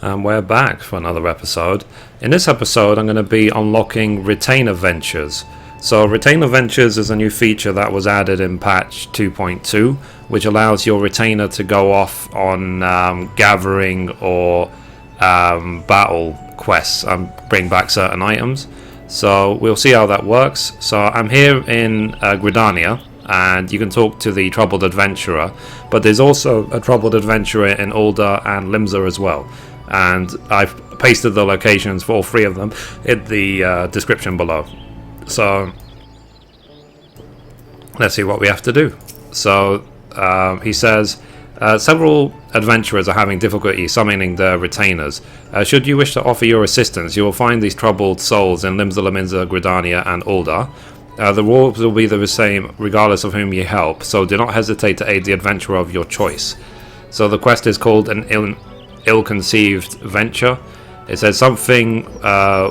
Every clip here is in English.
And we're back for another episode. In this episode, I'm going to be unlocking Retainer Ventures. So Retainer Ventures is a new feature that was added in patch 2.2, which allows your retainer to go off on gathering or battle quests and bring back certain items. So we'll see how that works. So I'm here in Gridania, and you can talk to the Troubled Adventurer, but there's also a Troubled Adventurer in Ul'dah and Limsa as well. And I've pasted the locations for all three of them in the description below. So let's see what we have to do. So he says several adventurers are having difficulty summoning their retainers. Should you wish to offer your assistance, you will find these troubled souls in Limsa, Lominsa, Gridania and Ul'dah. The rewards will be the same regardless of whom you help, so do not hesitate to aid the adventurer of your choice. So the quest is called an ill-conceived venture. It says something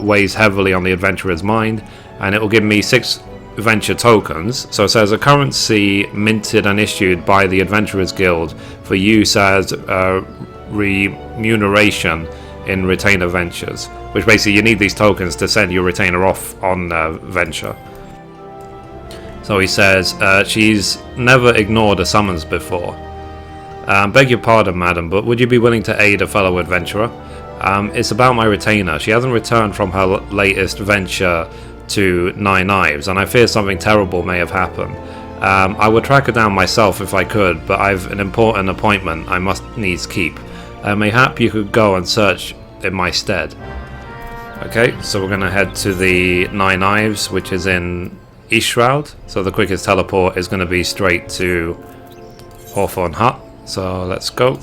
weighs heavily on the adventurer's mind, and it will give me 6 venture tokens. So it says a currency minted and issued by the Adventurers Guild for use as remuneration in retainer ventures, which basically you need these tokens to send your retainer off on venture. So he says she's never ignored a summons before. Beg your pardon, madam, but would you be willing to aid a fellow adventurer? It's about my retainer. She hasn't returned from her latest venture to Nine Knives, and I fear something terrible may have happened. I would track her down myself if I could, but I've an important appointment I must needs keep. Mayhap you could go and search in my stead. Okay, so we're going to head to the Nine Knives, which is in East Shroud. So the quickest teleport is going to be straight to Hawthorne Hut. So let's go.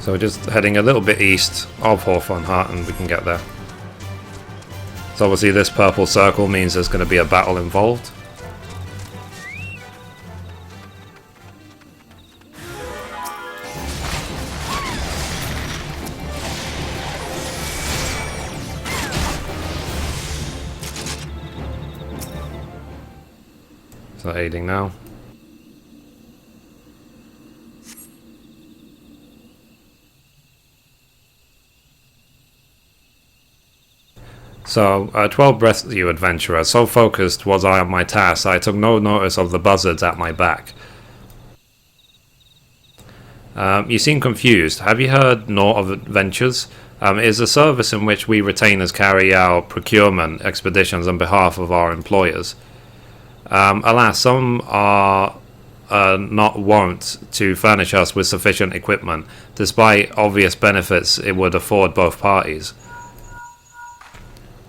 So we're just heading a little bit east of Hawthorne Hut and we can get there. So obviously this purple circle means there's going to be a battle involved. So aiding now. So, 12 rescue adventurer. So focused was I on my task, I took no notice of the buzzards at my back. You seem confused. Have you heard naught of adventures? It is a service in which we retainers carry out procurement expeditions on behalf of our employers. Alas, some are not wont to furnish us with sufficient equipment, despite obvious benefits it would afford both parties.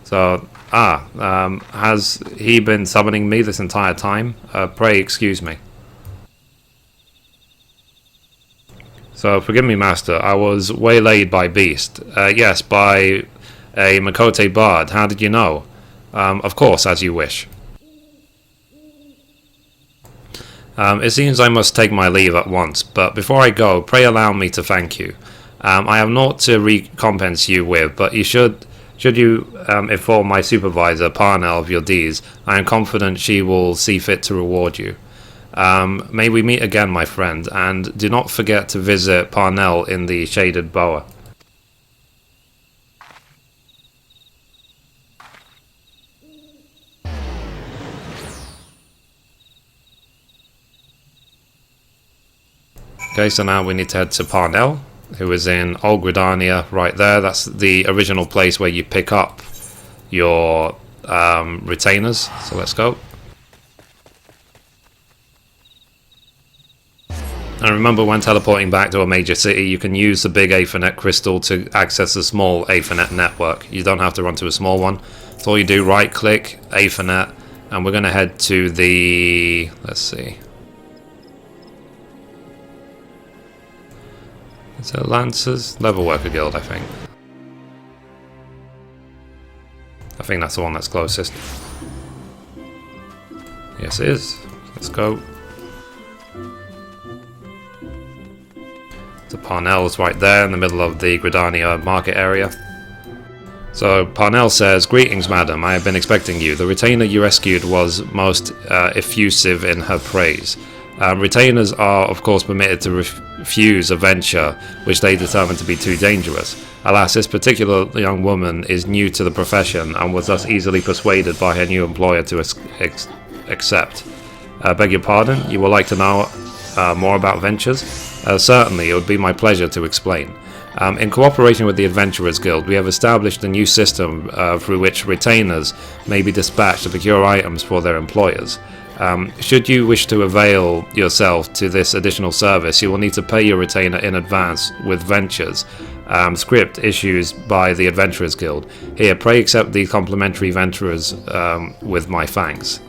So, has he been summoning me this entire time? Pray excuse me. So, forgive me, master, I was waylaid by beast. Yes, by a Makote bard. How did you know? Of course, as you wish. It seems I must take my leave at once, but before I go, pray allow me to thank you. I have naught to recompense you with, but you should you inform my supervisor, Parnell, of your deeds, I am confident she will see fit to reward you. May we meet again, my friend, and do not forget to visit Parnell in the Shaded Bower. Okay, so now we need to head to Parnell, who is in Old Gridania right there. That's the original place where you pick up your retainers. So let's go. And remember, when teleporting back to a major city, you can use the big Aethernet crystal to access the small Aethernet network. You don't have to run to a small one. So all you do, right click, Aethernet, and we're going to head to the, let's see. Is it Lancers? Level Worker Guild, I think. I think that's the one that's closest. Yes, it is. Let's go. So Parnell's right there in the middle of the Gridania market area. So Parnell says, "Greetings, madam. I have been expecting you. The retainer you rescued was most effusive in her praise. Retainers are, of course, permitted to refuse a venture which they determine to be too dangerous. Alas, this particular young woman is new to the profession and was thus easily persuaded by her new employer to accept. Beg your pardon? You would like to know more about ventures? Certainly, it would be my pleasure to explain. In cooperation with the Adventurers Guild, we have established a new system through which retainers may be dispatched to procure items for their employers. Should you wish to avail yourself to this additional service, you will need to pay your retainer in advance with ventures, script issues by the Adventurers Guild. Here, pray accept the complimentary ventures with my thanks.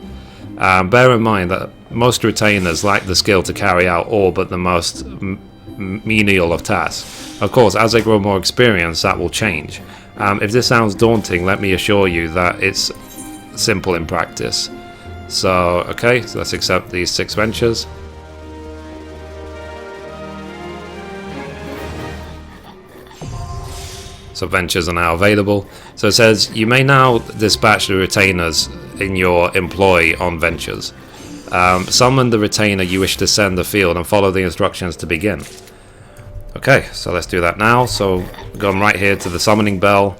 Bear in mind that most retainers lack the skill to carry out all but the most menial of tasks. Of course, as they grow more experienced, that will change. If this sounds daunting, let me assure you that it's simple in practice. So, okay, so let's accept these 6 ventures. So ventures are now available. So it says, you may now dispatch the retainers in your employ on ventures. Summon the retainer you wish to send afield and follow the instructions to begin. Okay, so let's do that now. So going right here to the summoning bell.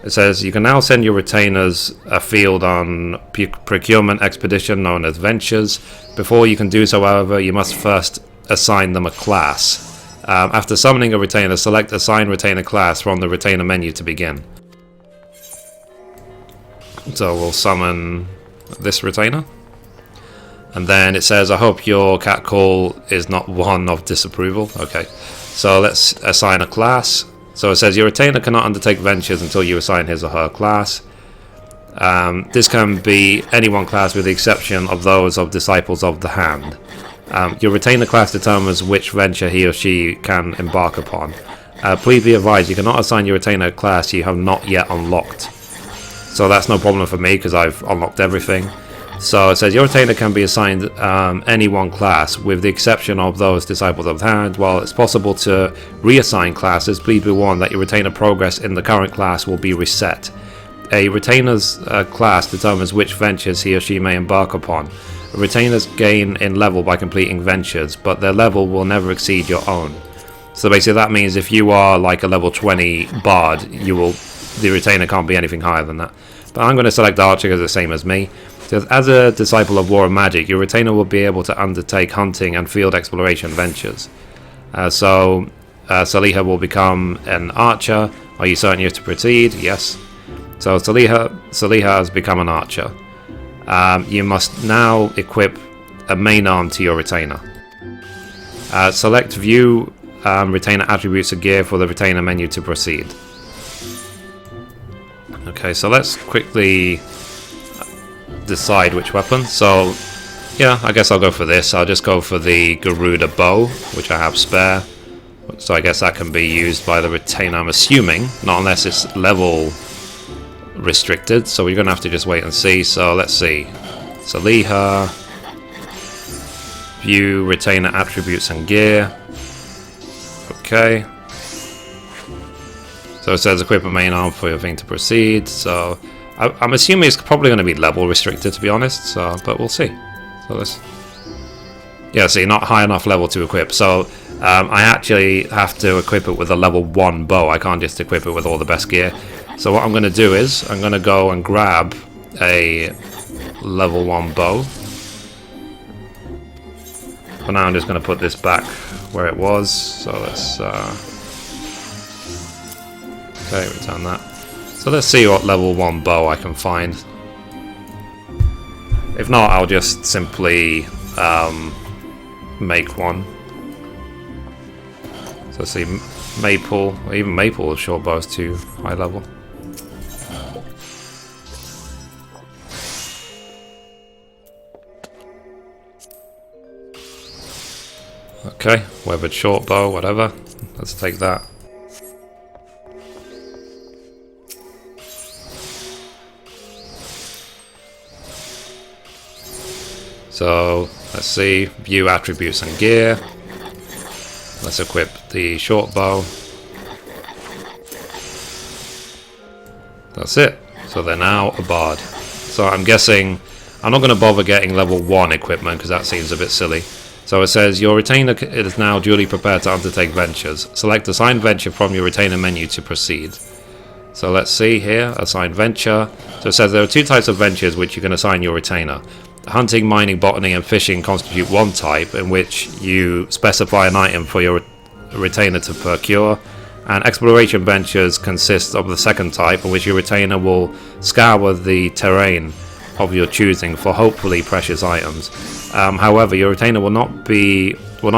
It says you can now send your retainers afield on procurement expedition known as ventures. Before you can do so, however, you must first assign them a class. After summoning a retainer, select Assign Retainer Class from the retainer menu to begin. So we'll summon this retainer. And then it says, I hope your cat call is not one of disapproval. Okay, so let's assign a class. So it says, your retainer cannot undertake ventures until you assign his or her class. This can be any one class with the exception of those of Disciples of the Hand. Your retainer class determines which venture he or she can embark upon. Please be advised, you cannot assign your retainer a class you have not yet unlocked. So that's no problem for me because I've unlocked everything. So it says your retainer can be assigned any one class with the exception of those Disciples of the Hand. While it's possible to reassign classes, please be warned that your retainer progress in the current class will be reset. A retainer's class determines which ventures he or she may embark upon. Retainers gain in level by completing ventures, but their level will never exceed your own. So basically that means if you are like a level 20 bard, the retainer can't be anything higher than that. But I'm going to select Archer because it's the same as me. So as a Disciple of War and Magic, your retainer will be able to undertake hunting and field exploration ventures. So Saliha will become an archer. Are you certain you have to proceed? Yes. So Saliha has become an archer. You must now equip a main arm to your retainer. Select View Retainer Attributes and Gear for the retainer menu to proceed. Okay, so let's quickly decide which weapon. So yeah, I guess I'll go for this. I'll just go for the Garuda bow, which I have spare. So I guess that can be used by the retainer, I'm assuming, not unless it's level restricted, so we're gonna have to just wait and see. So let's see. Saliha, View Retainer Attributes and Gear. Okay. So it says equip a main arm for your thing to proceed. So I'm assuming it's probably going to be level restricted, to be honest. So, but we'll see. So let's. Yeah, see, not high enough level to equip. So I actually have to equip it with a level 1 bow. I can't just equip it with all the best gear. So what I'm going to do is I'm going to go and grab a level 1 bow. For now, I'm just going to put this back where it was. So let's. Okay, return that. So let's see what level 1 bow I can find. If not, I'll just simply make one. So let's see, Maple, or even Maple short bow is too high level. Okay, weathered short bow, whatever. Let's take that. So let's see, view attributes and gear. let's equip the short bow. That's it. So they're now a bard. So I'm guessing I'm not going to bother getting level 1 equipment because that seems a bit silly. So it says your retainer is now duly prepared to undertake ventures. Select assigned venture from your retainer menu to proceed. So let's see here, assigned venture. So it says there are 2 types of ventures which you can assign your retainer. Hunting, mining, botany and fishing constitute one type in which you specify an item for your retainer to procure. And exploration ventures consist of the second type, in which your retainer will scour the terrain of your choosing for hopefully precious items. However, your retainer will not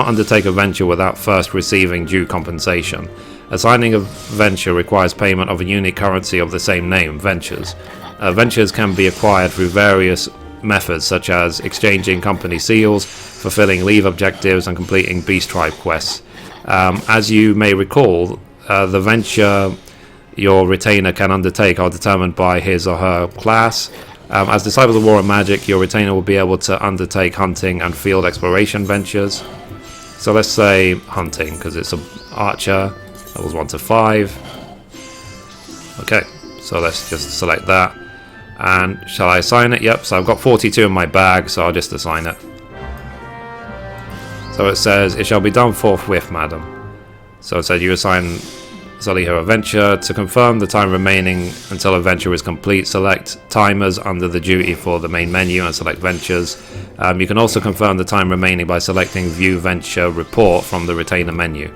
undertake a venture without first receiving due compensation. Assigning a venture requires payment of a unique currency of the same name, ventures. Ventures can be acquired through various methods, such as exchanging company seals, fulfilling leave objectives, and completing beast tribe quests. As you may recall, the venture your retainer can undertake are determined by his or her class. As Disciples of War and Magic, your retainer will be able to undertake hunting and field exploration ventures. So let's say hunting, because it's an archer, levels 1 to 5. Okay, so let's just select that. And shall I assign it? Yep, so I've got 42 in my bag, so I'll just assign it. So it says, it shall be done forthwith, madam. So it said you assign Sully her a venture. To confirm the time remaining until a venture is complete, select timers under the duty for the main menu and select ventures. You can also confirm the time remaining by selecting view venture report from the retainer menu.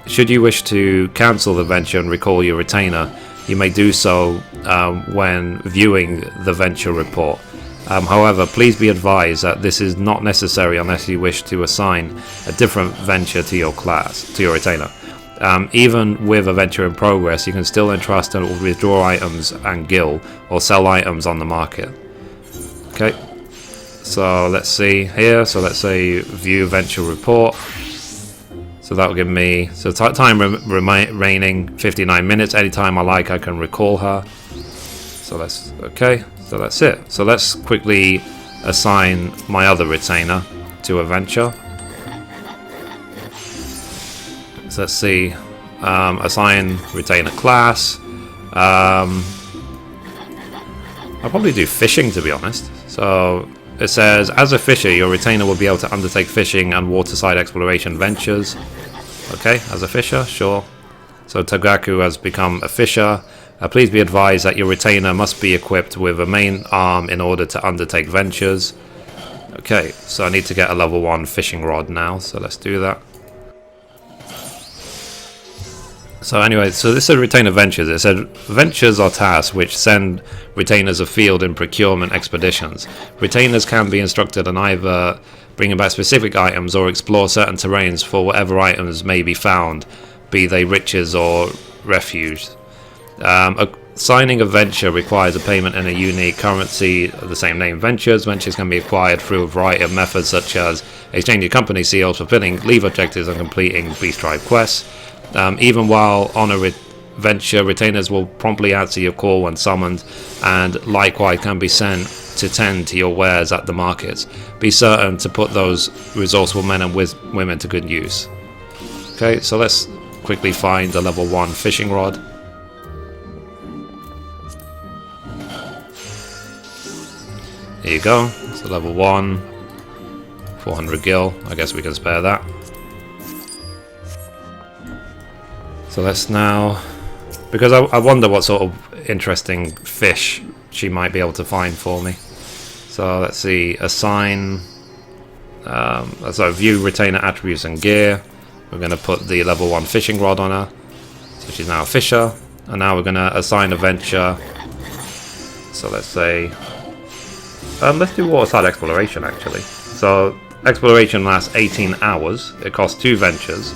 Should you wish to cancel the venture and recall your retainer, you may do so when viewing the venture report. However, please be advised that this is not necessary unless you wish to assign a different venture to your class, to your retainer. Even with a venture in progress, you can still entrust and withdraw items and gill or sell items on the market. Okay, so let's see here. So let's say view venture report. So that will give me time remaining 59 minutes. Anytime I like, I can recall her. So that's okay. So that's it. So let's quickly assign my other retainer to a venture. So let's see. Assign retainer class. I'll probably do fishing, to be honest. So it says, as a fisher, your retainer will be able to undertake fishing and waterside exploration ventures. Okay, as a fisher, sure. So Tagaku has become a fisher. Please be advised that your retainer must be equipped with a main arm in order to undertake ventures. Okay, so I need to get a level 1 fishing rod now, so let's do that. So anyway, so this is retainer ventures. It said ventures are tasks which send retainers afield in procurement expeditions. Retainers can be instructed on either bringing back specific items or explore certain terrains for whatever items may be found, be they riches or refuge. Signing a venture requires a payment in a unique currency of the same name, ventures. Ventures can be acquired through a variety of methods, such as exchanging company seals, fulfilling leave objectives, and completing beast tribe quests. Even while on a venture, retainers will promptly answer your call when summoned, and likewise can be sent to tend to your wares at the markets. Be certain to put those resourceful men and women to good use. Okay, so let's quickly find the level 1 fishing rod. Here you go, so level 1, 400 gil, I guess we can spare that. So let's now, because I wonder what sort of interesting fish she might be able to find for me. So let's see, assign, so view retainer attributes and gear. We're going to put the level 1 fishing rod on her, so she's now a fisher. And now we're going to assign a venture. So let's say, let's do waterside exploration actually. So exploration lasts 18 hours, it costs 2 ventures.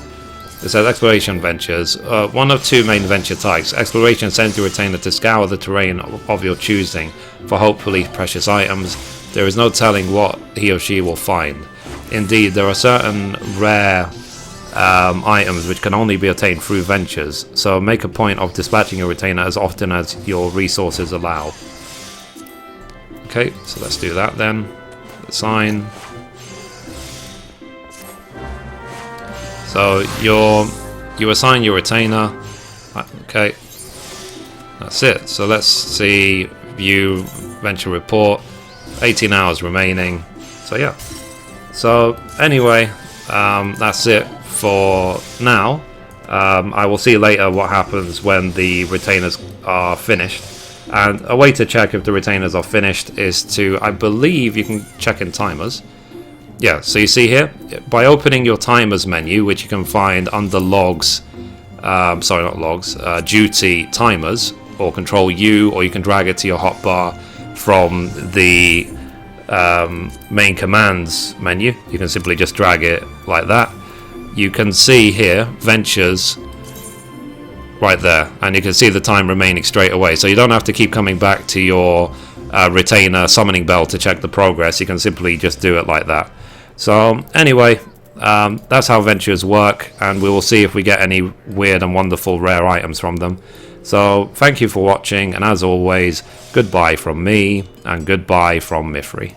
It says exploration ventures, one of 2 main venture types. Exploration sends your retainer to scour the terrain of your choosing for hopefully precious items. There is no telling what he or she will find. Indeed, there are certain rare items which can only be obtained through ventures, so make a point of dispatching your retainer as often as your resources allow. Okay, so let's do that then. Assign. So you assign your retainer. Okay, that's it. So let's see, view venture report, 18 hours remaining. So yeah, so anyway, that's it for now. I will see later what happens when the retainers are finished. And a way to check if the retainers are finished is to, I believe you can check in timers. Yeah, so you see here, by opening your timers menu, which you can find under logs, sorry, not logs, duty timers, or control U, or you can drag it to your hotbar from the main commands menu. You can simply just drag it like that. You can see here, ventures, right there, and you can see the time remaining straight away. So you don't have to keep coming back to your retainer summoning bell to check the progress. You can simply just do it like that. So anyway, that's how ventures work, and we will see if we get any weird and wonderful rare items from them. So thank you for watching, and as always, goodbye from me, and goodbye from Mithrie.